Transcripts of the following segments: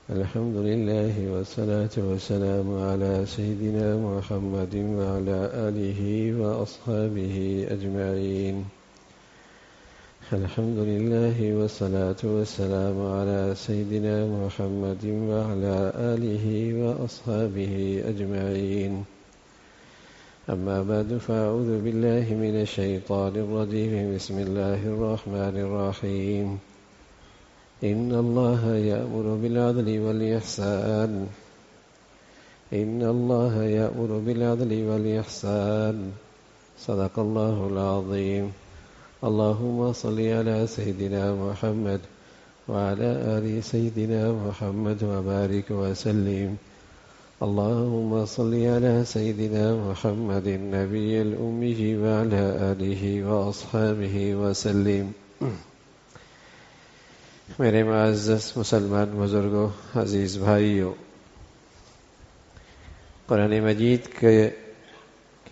الحمد لله والصلاة والسلام على سيدنا محمد وعلى آله وأصحابه أجمعين. الحمد لله والصلاة والسلام على سيدنا محمد وعلى آله وأصحابه أجمعين. أما بعد فأعوذ بالله من الشيطان الرجيم. بسم الله الرحمن الرحيم. إن الله يأمر بالعدل والإحسان إن الله يأمر بالعدل والإحسان صدق الله العظيم. اللهم صل على سيدنا محمد وعلى آل سيدنا محمد وبارك وسلم. اللهم صل على سيدنا محمد النبي الأمي وعلى آله وأصحابه وسلم. میرے معزز مسلمان بزرگوں، عزیز بھائیوں، قرآن مجید کے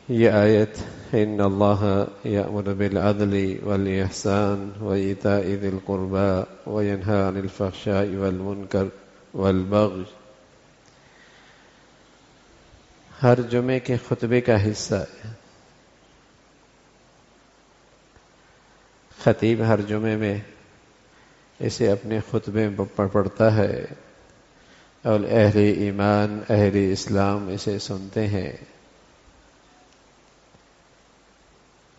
یہ آیت ان اللہ یأمر بالعدل والاحسان وایتاء ذی القربى وینہی عن الفحشاء والمنکر والبغی ہر جمعے کے خطبے کا حصہ ہے. خطیب ہر جمعے میں اسے اپنے خطبے پر پڑھتا ہے اور اہل ایمان، اہل اسلام اسے سنتے ہیں.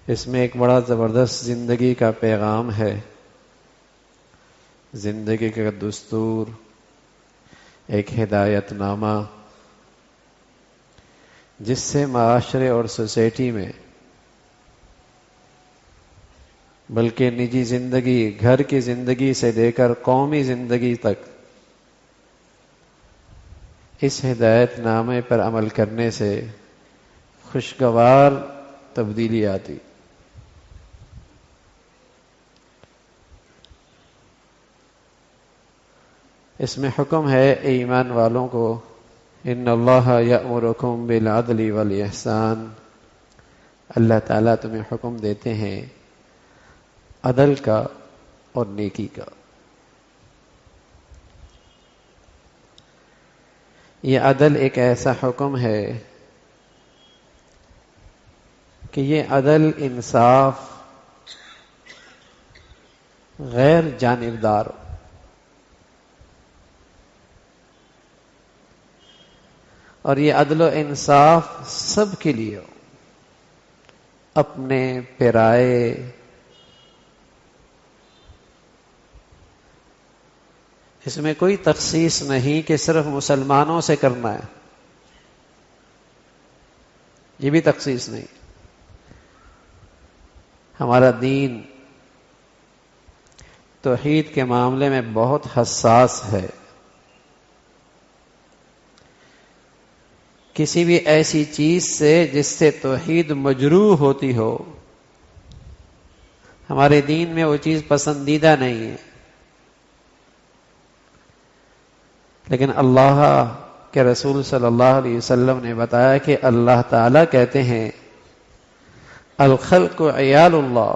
اس میں ایک بڑا زبردست زندگی کا پیغام ہے، زندگی کا دستور، ایک ہدایت نامہ جس سے معاشرے اور سوسائٹی میں، بلکہ نجی زندگی، گھر کی زندگی سے لے کر قومی زندگی تک اس ہدایت نامے پر عمل کرنے سے خوشگوار تبدیلی آتی. اس میں حکم ہے ایمان والوں کو، ان اللہ یأمرکم بالعدل والاحسان. اللہ تعالیٰ تمہیں حکم دیتے ہیں عدل کا اور نیکی کا. یہ عدل ایک ایسا حکم ہے کہ یہ عدل انصاف، غیر جانبدار، اور یہ عدل و انصاف سب کے لیے ہو، اپنے پرائے. اس میں کوئی تخصیص نہیں کہ صرف مسلمانوں سے کرنا ہے، یہ بھی تخصیص نہیں. ہمارا دین توحید کے معاملے میں بہت حساس ہے. کسی بھی ایسی چیز سے جس سے توحید مجروح ہوتی ہو، ہمارے دین میں وہ چیز پسندیدہ نہیں ہے. لیکن اللہ کے رسول صلی اللہ علیہ وسلم نے بتایا کہ اللہ تعالیٰ کہتے ہیں الخلق عیال اللہ،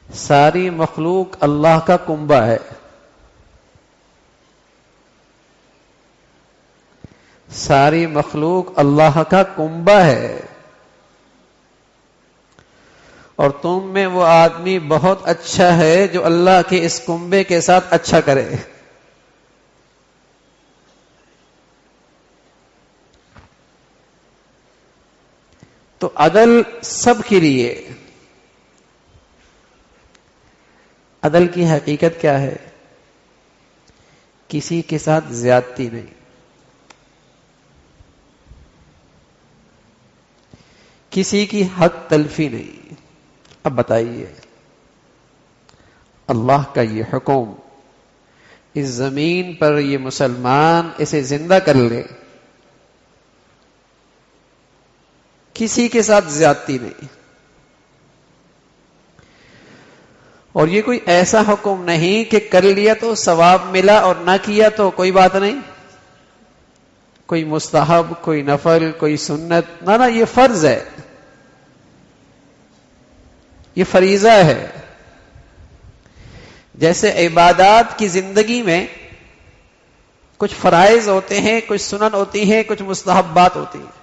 ساری مخلوق اللہ کا کنبہ ہے. ساری مخلوق اللہ کا کنبہ ہے، اور تم میں وہ آدمی بہت اچھا ہے جو اللہ کے اس کنبے کے ساتھ اچھا کرے. تو عدل سب کے لیے. عدل کی حقیقت کیا ہے؟ کسی کے ساتھ زیادتی نہیں، کسی کی حق تلفی نہیں. اب بتائیے، اللہ کا یہ حکم اس زمین پر یہ مسلمان اسے زندہ کر لے، کسی کے ساتھ زیادتی نہیں. اور یہ کوئی ایسا حکم نہیں کہ کر لیا تو ثواب ملا اور نہ کیا تو کوئی بات نہیں، کوئی مستحب، کوئی نفل، کوئی سنت. نہ نہ، یہ فرض ہے، یہ فریضہ ہے. جیسے عبادات کی زندگی میں کچھ فرائض ہوتے ہیں، کچھ سنن ہوتی ہیں، کچھ مستحبات ہوتی ہیں.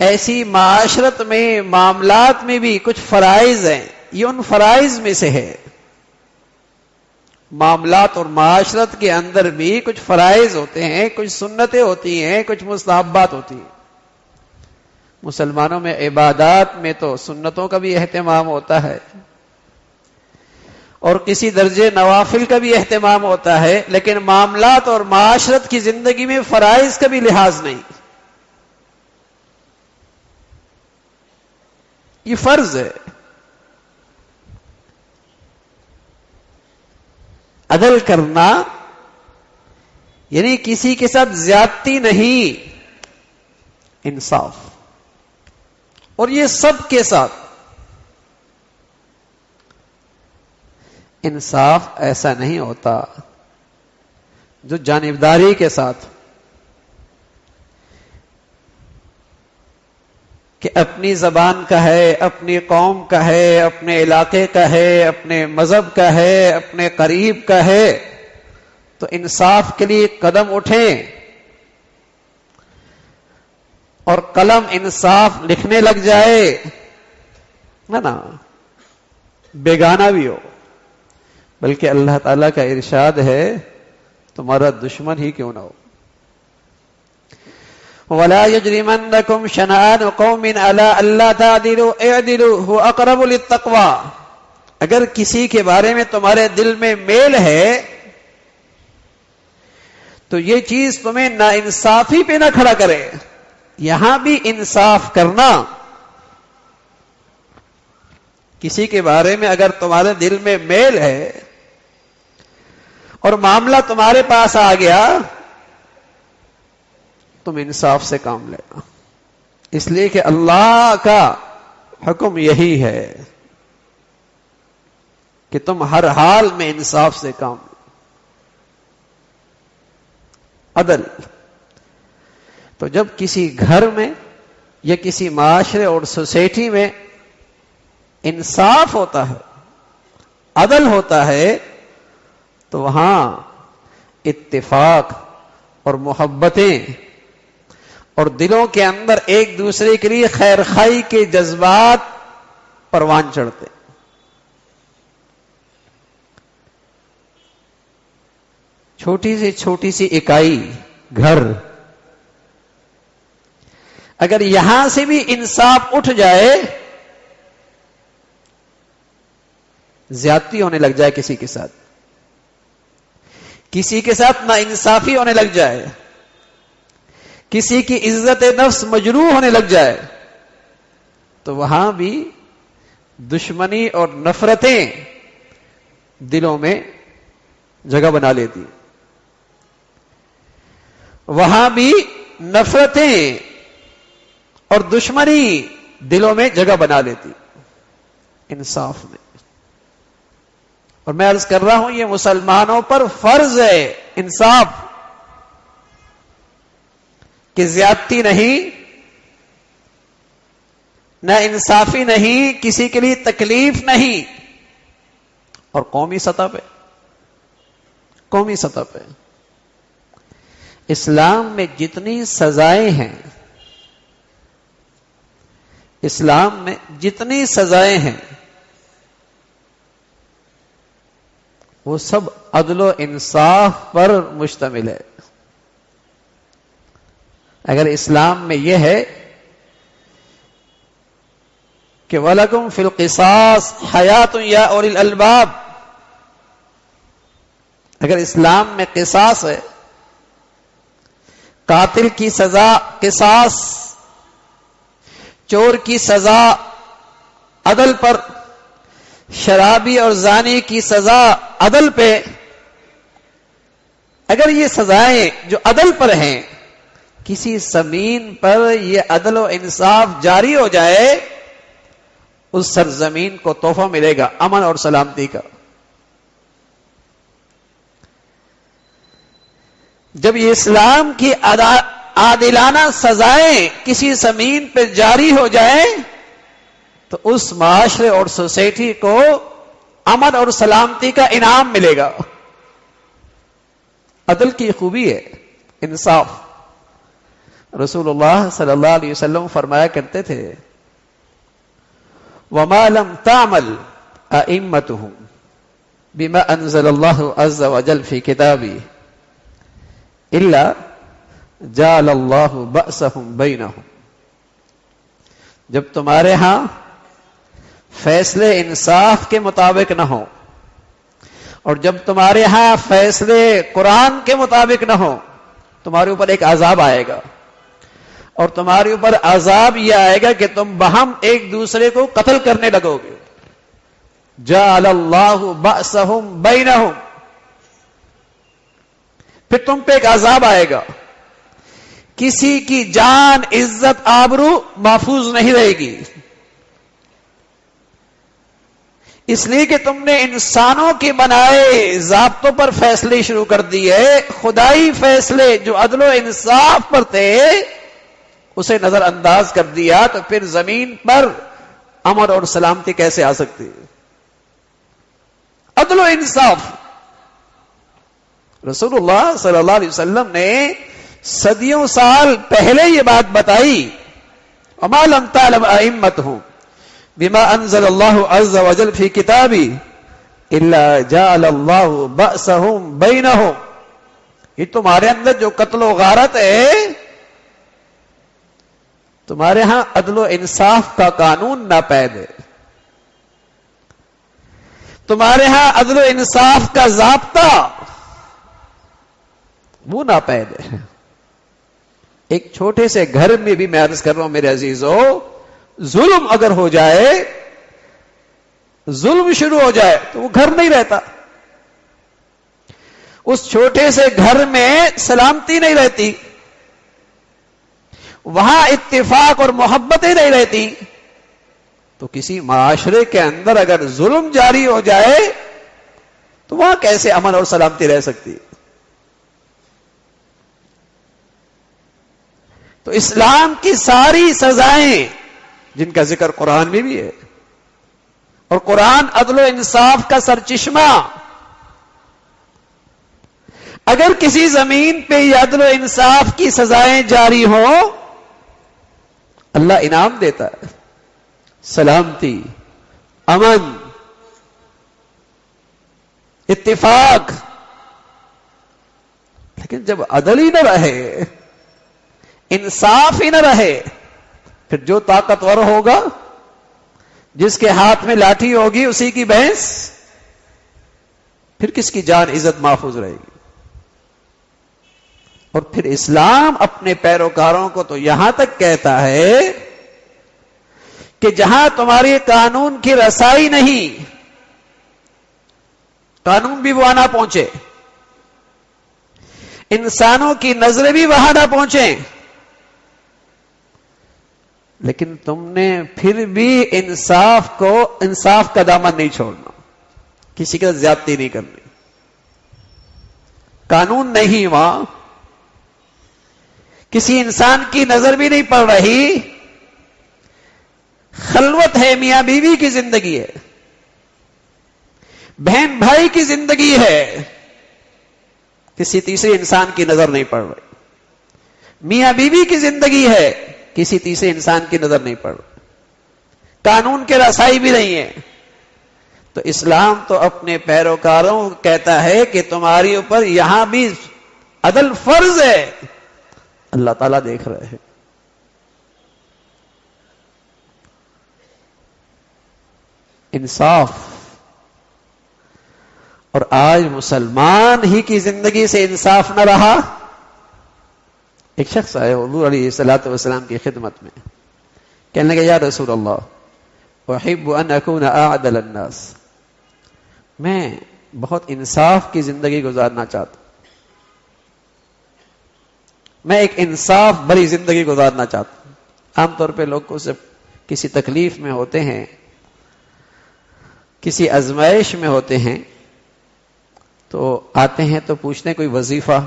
ایسی معاشرت میں، معاملات میں بھی کچھ فرائض ہیں، یہ ان فرائض میں سے ہے. معاملات اور معاشرت کے اندر بھی کچھ فرائض ہوتے ہیں، کچھ سنتیں ہوتی ہیں، کچھ مستحبات ہوتی ہیں. مسلمانوں میں عبادات میں تو سنتوں کا بھی اہتمام ہوتا ہے اور کسی درجے نوافل کا بھی اہتمام ہوتا ہے، لیکن معاملات اور معاشرت کی زندگی میں فرائض کا بھی لحاظ نہیں. یہ فرض ہے. عدل کرنا یعنی کسی کے ساتھ زیادتی نہیں، انصاف. اور یہ سب کے ساتھ انصاف ایسا نہیں ہوتا جو جانبداری کے ساتھ کہ اپنی زبان کا ہے، اپنی قوم کا ہے، اپنے علاقے کا ہے، اپنے مذہب کا ہے، اپنے قریب کا ہے، تو انصاف کے لیے قدم اٹھیں اور قلم انصاف لکھنے لگ جائے نا بیگانہ بھی ہو. بلکہ اللہ تعالیٰ کا ارشاد ہے تمہارا دشمن ہی کیوں نہ ہو. وَلَا يَجْرِمَنَّكُمْ شَنَآنُ قَوْمٍ عَلَىٰ أَلَّا تَعْدِلُوا اعْدِلُوا هُوَ أَقْرَبُ لِلتَّقْوَىٰ. اگر کسی کے بارے میں تمہارے دل میں میل ہے تو یہ چیز تمہیں ناانصافی پہ نہ کھڑا کرے. یہاں بھی انصاف کرنا. کسی کے بارے میں اگر تمہارے دل میں میل ہے اور معاملہ تمہارے پاس آ گیا، تم انصاف سے کام لینا. اس لیے کہ اللہ کا حکم یہی ہے کہ تم ہر حال میں انصاف سے کام لو. عدل. تو جب کسی گھر میں یا کسی معاشرے اور سوسائٹی میں انصاف ہوتا ہے، عدل ہوتا ہے، تو وہاں اتفاق اور محبتیں اور دلوں کے اندر ایک دوسرے کے لیے خیر خواہی کے جذبات پروان چڑھتے. چھوٹی سی اکائی گھر، اگر یہاں سے بھی انصاف اٹھ جائے، زیادتی ہونے لگ جائے کسی کے ساتھ، کسی کے ساتھ ناانصافی ہونے لگ جائے، کسی کی عزت نفس مجروح ہونے لگ جائے، تو وہاں بھی دشمنی اور نفرتیں دلوں میں جگہ بنا لیتی. وہاں بھی نفرتیں اور دشمنی دلوں میں جگہ بنا لیتی. انصاف میں. اور میں عرض کر رہا ہوں یہ مسلمانوں پر فرض ہے انصاف، کہ زیادتی نہیں، نہ انصافی نہیں، کسی کے لیے تکلیف نہیں. اور قومی سطح پہ اسلام میں جتنی سزائیں ہیں، اسلام میں جتنی سزائیں ہیں، وہ سب عدل و انصاف پر مشتمل ہے. اگر اسلام میں یہ ہے کہ وَلَكُمْ فِي الْقِصَاصِ حَيَاةٌ يَا أُولِي الْأَلْبَابِ، اگر اسلام میں قصاص ہے، قاتل کی سزا قصاص، چور کی سزا عدل پر، شرابی اور زانی کی سزا عدل پہ، اگر یہ سزائیں جو عدل پر ہیں کسی زمین پر یہ عدل و انصاف جاری ہو جائے، اس سرزمین کو تحفہ ملے گا امن اور سلامتی کا. جب یہ اسلام کی عادلانہ سزائیں کسی زمین پہ جاری ہو جائیں تو اس معاشرے اور سوسائٹی کو امن اور سلامتی کا انعام ملے گا. عدل کی خوبی ہے انصاف. رسول اللہ صلی اللہ علیہ وسلم فرمایا کرتے تھے وَمَا لَمْ تَعْمَلْ أَئِمَّتُهُمْ بِمَا أَنزَلَ اللَّهُ عَزَّ وَجَلَّ فِي كِتَابِهِ إِلَّا جَعَلَ اللَّهُ بَأْسَهُمْ بَيْنَهُمْ. جب تمہارے ہاں فیصلے انصاف کے مطابق نہ ہو اور جب تمہارے ہاں فیصلے قرآن کے مطابق نہ ہو تمہارے اوپر ایک عذاب آئے گا اور تمہارے اوپر عذاب یہ آئے گا کہ تم بہم ایک دوسرے کو قتل کرنے لگو گے. جعل اللہ بأسہم بینہم. پھر تم پہ ایک عذاب آئے گا, کسی کی جان عزت آبرو محفوظ نہیں رہے گی, اس لیے کہ تم نے انسانوں کے بنائے ضابطوں پر فیصلے شروع کر دیے. خدائی فیصلے جو عدل و انصاف پر تھے اسے نظر انداز کر دیا, تو پھر زمین پر امن اور سلامتی کیسے آ سکتی ہے؟ عدل و انصاف. رسول اللہ صلی اللہ علیہ وسلم نے صدیوں سال پہلے یہ بات بتائی وَمَا لَمْ تَعْلَمْ أَئِمَّتُهُمْ بِمَا أَنزَلَ اللَّهُ عَزَّ وَجَلَّ فِي كِتَابِهِ إِلَّا جَعَلَ اللَّهُ بَأْسَهُمْ بَيْنَهُمْ. یہ تمہارے اندر جو قتل و غارت ہے, تمہارے ہاں عدل و انصاف کا قانون ناپید ہے, تمہارے ہاں عدل و انصاف کا ضابطہ وہ ناپید ہے. ایک چھوٹے سے گھر میں بھی میں عرض کر رہا ہوں میرے عزیزو, ظلم اگر ہو جائے, ظلم شروع ہو جائے تو وہ گھر نہیں رہتا. اس چھوٹے سے گھر میں سلامتی نہیں رہتی, وہاں اتفاق اور محبتیں نہیں رہتی. تو کسی معاشرے کے اندر اگر ظلم جاری ہو جائے تو وہاں کیسے امن اور سلامتی رہ سکتی؟ تو اسلام کی ساری سزائیں جن کا ذکر قرآن میں بھی ہے, اور قرآن عدل و انصاف کا سرچشمہ, اگر کسی زمین پہ یہ عدل و انصاف کی سزائیں جاری ہوں اللہ انعام دیتا ہے, سلامتی, امن, اتفاق. لیکن جب عدل ہی نہ رہے, انصاف ہی نہ رہے, پھر جو طاقتور ہوگا, جس کے ہاتھ میں لاٹھی ہوگی اسی کی بھینس, پھر کس کی جان عزت محفوظ رہے گی؟ اور پھر اسلام اپنے پیروکاروں کو تو یہاں تک کہتا ہے کہ جہاں تمہاری قانون کی رسائی نہیں, قانون بھی وہاں نہ پہنچے, انسانوں کی نظریں بھی وہاں نہ پہنچیں, لیکن تم نے پھر بھی انصاف کا دامن نہیں چھوڑنا, کسی کا زیادتی نہیں کرنی. قانون نہیں وہاں, کسی انسان کی نظر بھی نہیں پڑ رہی, خلوت ہے, میاں بیوی کی زندگی ہے, بہن بھائی کی زندگی ہے, کسی تیسرے انسان کی نظر نہیں پڑ رہی. میاں بیوی کی زندگی ہے, کسی تیسرے انسان کی نظر نہیں پڑ رہی, قانون کے رسائی بھی نہیں ہے. تو اسلام تو اپنے پیروکاروں کو کہتا ہے کہ تمہاری اوپر یہاں بھی عدل فرض ہے, اللہ تعالیٰ دیکھ رہے ہیں. انصاف. اور آج مسلمان ہی کی زندگی سے انصاف نہ رہا. ایک شخص آئے حضور علیہ الصلوۃ والسلام کی خدمت میں, کہنے لگا یا رسول اللہ احب ان اکون اعدل الناس, میں بہت انصاف کی زندگی گزارنا چاہتا ہوں, میں ایک انصاف بھری زندگی گزارنا چاہتا ہوں. عام طور پہ لوگ کو جب کسی تکلیف میں ہوتے ہیں, کسی آزمائش میں ہوتے ہیں, تو آتے ہیں تو پوچھتے ہیں کوئی وظیفہ.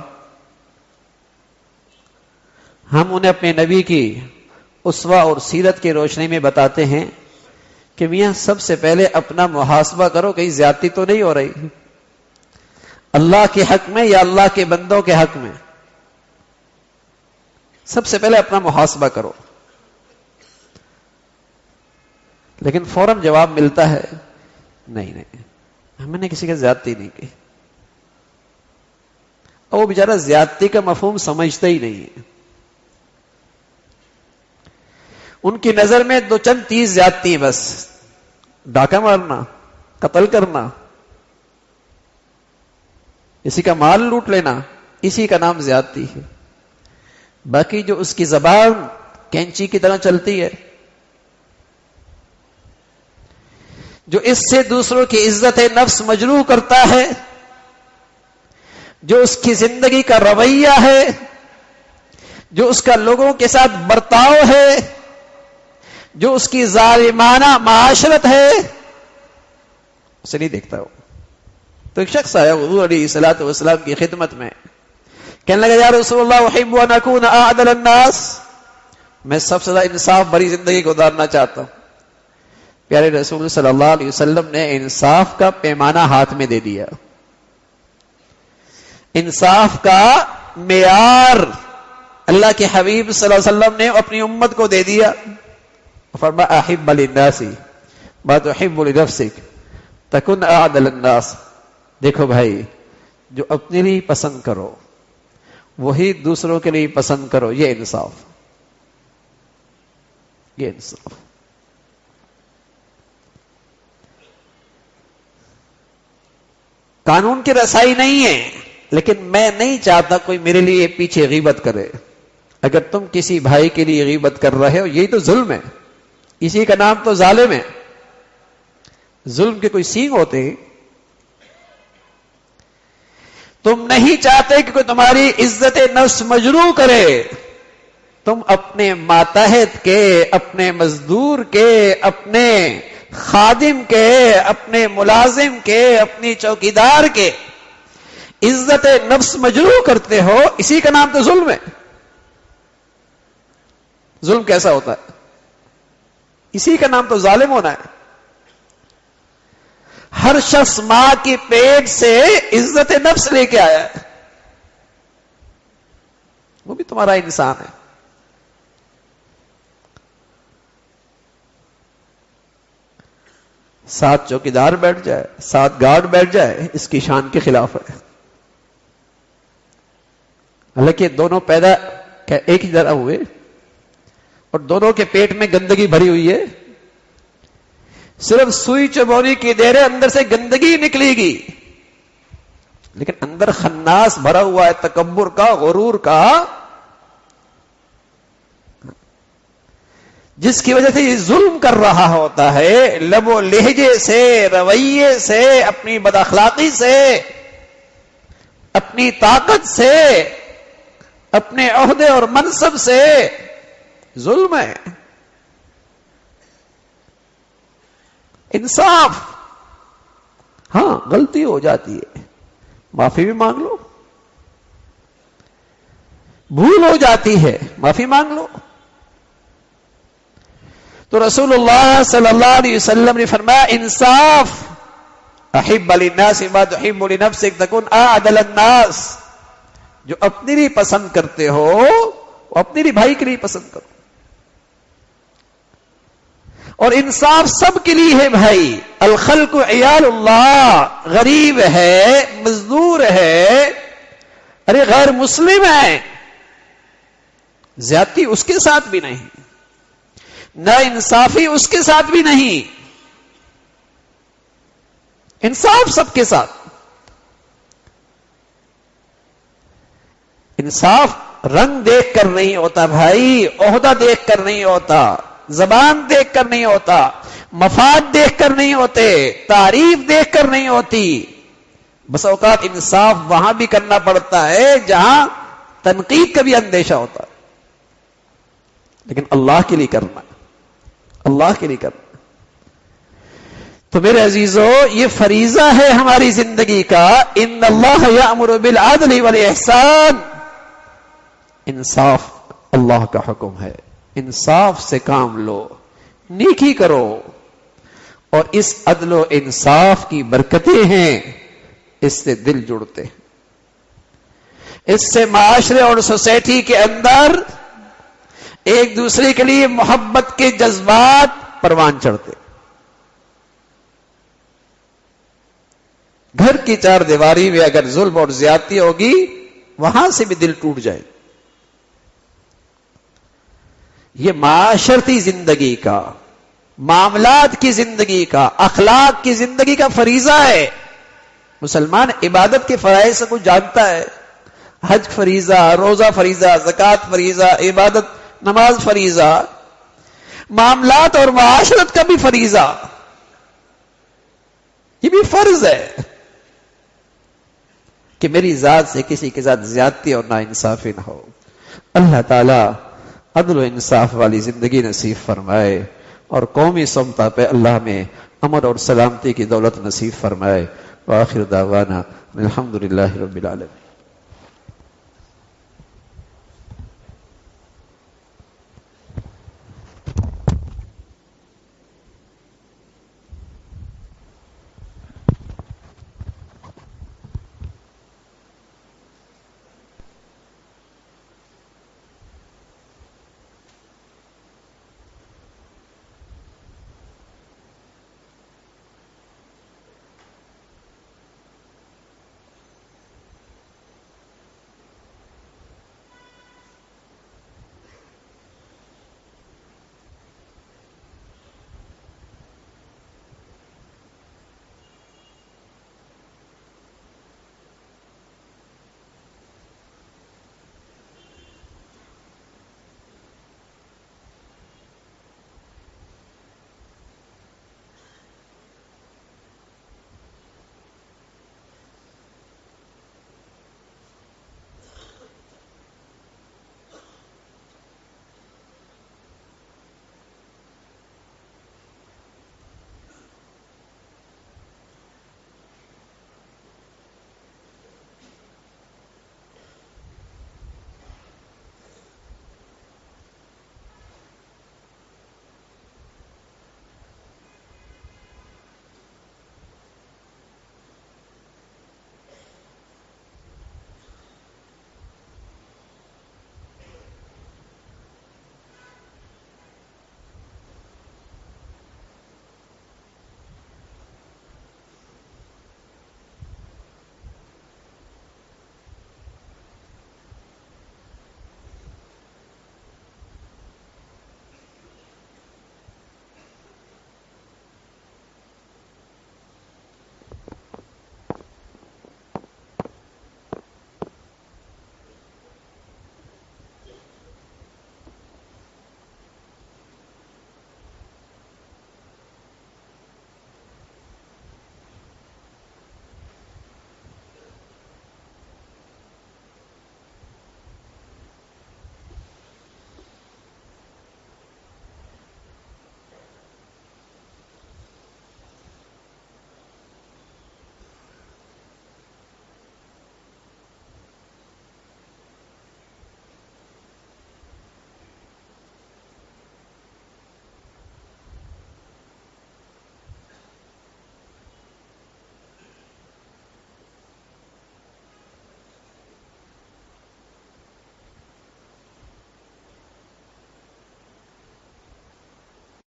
ہم انہیں اپنے نبی کی اسوہ اور سیرت کی روشنی میں بتاتے ہیں کہ میاں سب سے پہلے اپنا محاسبہ کرو, کہیں زیادتی تو نہیں ہو رہی. اللہ کے حق میں یا اللہ کے بندوں کے حق میں؟ سب سے پہلے اپنا محاسبہ کرو. لیکن فوراً جواب ملتا ہے نہیں ہم نے کسی کی زیادتی نہیں کی. اور وہ بیچارہ زیادتی کا مفہوم سمجھتا ہی نہیں ہے. ان کی نظر میں دو چند چیز زیادتی ہے بس. ڈاکہ مارنا، قتل کرنا، کسی کا مال لوٹ لینا، اسی کا نام زیادتی ہے. باقی جو اس کی زبان کینچی کی طرح چلتی ہے، جو اس سے دوسروں کی عزت نفس مجروح کرتا ہے، جو اس کی زندگی کا رویہ ہے، جو اس کا لوگوں کے ساتھ برتاؤ ہے، جو اس کی ظالمانہ معاشرت ہے، اسے نہیں دیکھتا وہ. تو ایک شخص آیا حضور علیہ الصلوۃ والسلام کی خدمت میں، کہنے لگا یا رسول اللہ احب ان اکون اعدل الناس، میں سب سے زیادہ انصاف بھری زندگی گزارنا چاہتا ہوں. پیارے رسول صلی اللہ علیہ وسلم نے انصاف کا پیمانہ ہاتھ میں دے دیا. انصاف کا معیار اللہ کے حبیب صلی اللہ علیہ وسلم نے اپنی امت کو دے دیا. فرمایا احب للناس ما تحب لنفسک تکن اعدل الناس. دیکھو بھائی، جو اپنے لیے پسند کرو وہی دوسروں کے لیے پسند کرو. یہ انصاف، یہ انصاف. قانون کی رسائی نہیں ہے، لیکن میں نہیں چاہتا کوئی میرے لیے پیچھے غیبت کرے. اگر تم کسی بھائی کے لیے غیبت کر رہے ہو، یہی تو ظلم ہے. اسی کا نام تو ظالم ہے. ظلم کے کوئی سینگ ہوتے ہیں. تم نہیں چاہتے کہ کوئی تمہاری عزت نفس مجروح کرے. تم اپنے ماتحت کے، اپنے مزدور کے، اپنے خادم کے، اپنے ملازم کے، اپنی چوکیدار کے عزت نفس مجروح کرتے ہو. اسی کا نام تو ظلم ہے. ظلم کیسا ہوتا ہے؟ اسی کا نام تو ظالم ہونا ہے. ہر شخص ماں کی پیٹ سے عزت نفس لے کے آیا ہے، وہ بھی تمہارا انسان ہے. ساتھ چوکیدار بیٹھ جائے، ساتھ گارڈ بیٹھ جائے، اس کی شان کے خلاف ہے. حالانکہ دونوں پیدا ایک ہی طرح ہوئے اور دونوں کے پیٹ میں گندگی بھری ہوئی ہے. صرف سوئی چبونی کی دیر ہے، اندر سے گندگی نکلے گی، لیکن اندر خناس بھرا ہوا ہے تکبر کا، غرور کا، جس کی وجہ سے یہ ظلم کر رہا ہوتا ہے. لب و لہجے سے، رویے سے، اپنی بد اخلاقی سے، اپنی طاقت سے، اپنے عہدے اور منصب سے ظلم ہے. انصاف، ہاں غلطی ہو جاتی ہے، معافی بھی مانگ لو. بھول ہو جاتی ہے، معافی مانگ لو. تو رسول اللہ صلی اللہ علیہ وسلم نے فرمایا انصاف، احب للناس ما تحب لنفسک تکن اعدل الناس. جو اپنے لیے پسند کرتے ہو وہ اپنے لیے بھائی کے لیے پسند کرو. اور انصاف سب کے لیے ہے بھائی. الخلق عیال اللہ، غریب ہے، مزدور ہے، ارے غیر مسلم ہے، زیادتی اس کے ساتھ بھی نہیں، نہ انصافی اس کے ساتھ بھی نہیں. انصاف سب کے ساتھ. انصاف رنگ دیکھ کر نہیں ہوتا بھائی، عہدہ دیکھ کر نہیں ہوتا، زبان دیکھ کر نہیں ہوتا، مفاد دیکھ کر نہیں ہوتے، تعریف دیکھ کر نہیں ہوتی. بس اوقات انصاف وہاں بھی کرنا پڑتا ہے جہاں تنقید کا بھی اندیشہ ہوتا ہے، لیکن اللہ کے لیے کرنا، اللہ کے لیے کرنا. تو میرے عزیزو، یہ فریضہ ہے ہماری زندگی کا. ان اللہ یأمر بالعدل والاحسان. انصاف اللہ کا حکم ہے. انصاف سے کام لو، نیکی کرو، اور اس عدل و انصاف کی برکتیں ہیں اس سے دل جڑتے، اس سے معاشرے اور سوسائٹی کے اندر ایک دوسرے کے لیے محبت کے جذبات پروان چڑھتے. گھر کی چار دیواری میں اگر ظلم اور زیادتی ہوگی وہاں سے بھی دل ٹوٹ جائے. یہ معاشرتی زندگی کا، معاملات کی زندگی کا، اخلاق کی زندگی کا فریضہ ہے. مسلمان عبادت کے فرائض سے کچھ جانتا ہے، حج فریضہ، روزہ فریضہ، زکوٰۃ فریضہ، عبادت نماز فریضہ، معاملات اور معاشرت کا بھی فریضہ، یہ بھی فرض ہے کہ میری ذات سے کسی کے ساتھ زیادتی اور ناانصافی نہ ہو. اللہ تعالی عدل و انصاف والی زندگی نصیب فرمائے اور قومی سمتا پہ اللہ میں امن اور سلامتی کی دولت نصیب فرمائے. وآخر دعوانا الحمدللہ رب العالمین.